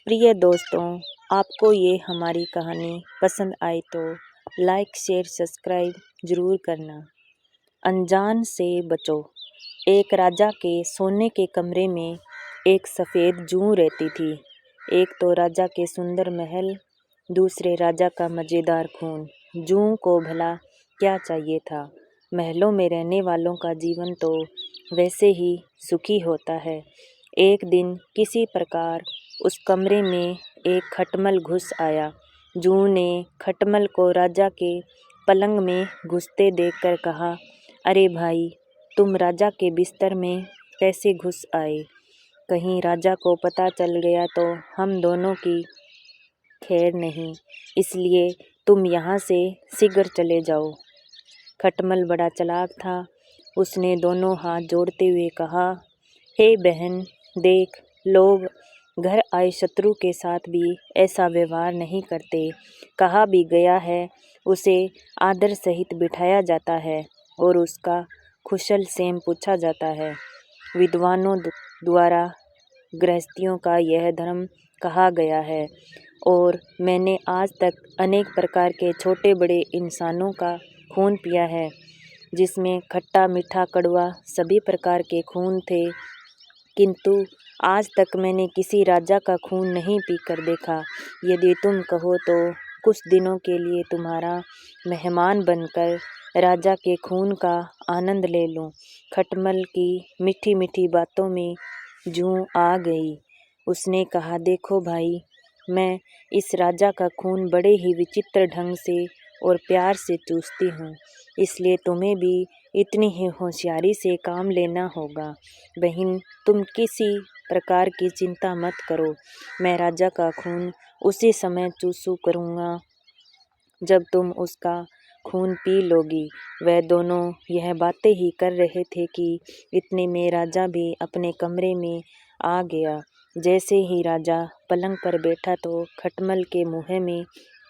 प्रिय दोस्तों, आपको ये हमारी कहानी पसंद आई तो लाइक शेयर सब्सक्राइब ज़रूर करना। अनजान से बचो। एक राजा के सोने के कमरे में एक सफ़ेद जूं रहती थी। एक तो राजा के सुंदर महल, दूसरे राजा का मज़ेदार खून। जूं को भला क्या चाहिए था। महलों में रहने वालों का जीवन तो वैसे ही सुखी होता है। एक दिन किसी प्रकार उस कमरे में एक खटमल घुस आया। जूं ने खटमल को राजा के पलंग में घुसते देखकर कहा, अरे भाई, तुम राजा के बिस्तर में कैसे घुस आए? कहीं राजा को पता चल गया तो हम दोनों की खैर नहीं, इसलिए तुम यहाँ से शीघ्र चले जाओ। खटमल बड़ा चालाक था। उसने दोनों हाथ जोड़ते हुए कहा, हे बहन, देख, लोग घर आए शत्रु के साथ भी ऐसा व्यवहार नहीं करते। कहा भी गया है, उसे आदर सहित बिठाया जाता है और उसका कुशल क्षेम पूछा जाता है। विद्वानों द्वारा गृहस्थियों का यह धर्म कहा गया है और मैंने आज तक अनेक प्रकार के छोटे बड़े इंसानों का खून पिया है, जिसमें खट्टा मीठा कड़वा सभी प्रकार के खून थे, किंतु आज तक मैंने किसी राजा का खून नहीं पीकर देखा। यदि तुम कहो तो कुछ दिनों के लिए तुम्हारा मेहमान बनकर राजा के खून का आनंद ले लूं। खटमल की मीठी मीठी बातों में जूं आ गई। उसने कहा, देखो भाई, मैं इस राजा का खून बड़े ही विचित्र ढंग से और प्यार से चूसती हूँ, इसलिए तुम्हें भी इतनी ही होशियारी से काम लेना होगा। बहन, तुम किसी प्रकार की चिंता मत करो। मैं राजा का खून उसी समय चूसू करूँगा जब तुम उसका खून पी लोगी। वह दोनों यह बातें ही कर रहे थे कि इतने में राजा भी अपने कमरे में आ गया। जैसे ही राजा पलंग पर बैठा तो खटमल के मुँह में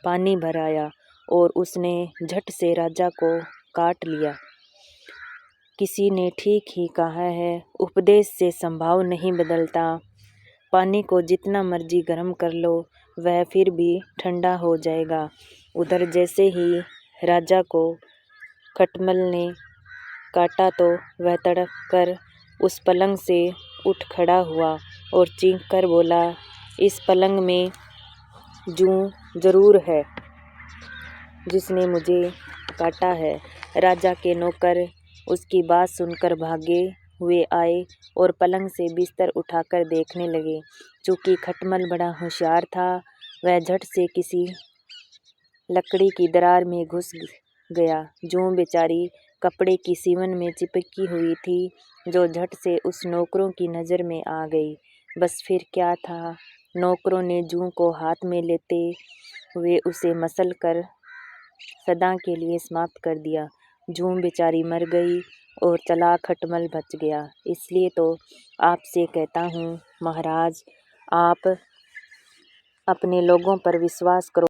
पानी भर आया और उसने झट से राजा को काट लिया। किसी ने ठीक ही कहा है, उपदेश से स्वभाव नहीं बदलता। पानी को जितना मर्जी गर्म कर लो, वह फिर भी ठंडा हो जाएगा। उधर जैसे ही राजा को खटमल ने काटा तो वह तड़प कर उस पलंग से उठ खड़ा हुआ और चीख कर बोला, इस पलंग में जूं जरूर है जिसने मुझे काटा है। राजा के नौकर उसकी बात सुनकर भागे हुए आए और पलंग से बिस्तर उठाकर देखने लगे। चूँकि खटमल बड़ा होशियार था, वह झट से किसी लकड़ी की दरार में घुस गया। जूं बेचारी कपड़े की सिवन में चिपकी हुई थी, जो झट से उस नौकरों की नज़र में आ गई। बस फिर क्या था, नौकरों ने जूं को हाथ में लेते हुए उसे मसल कर सदा के लिए समाप्त कर दिया। जूं बेचारी मर गई और चालाक खटमल बच गया। इसलिए तो आपसे कहता हूँ महाराज, आप अपने लोगों पर विश्वास करो।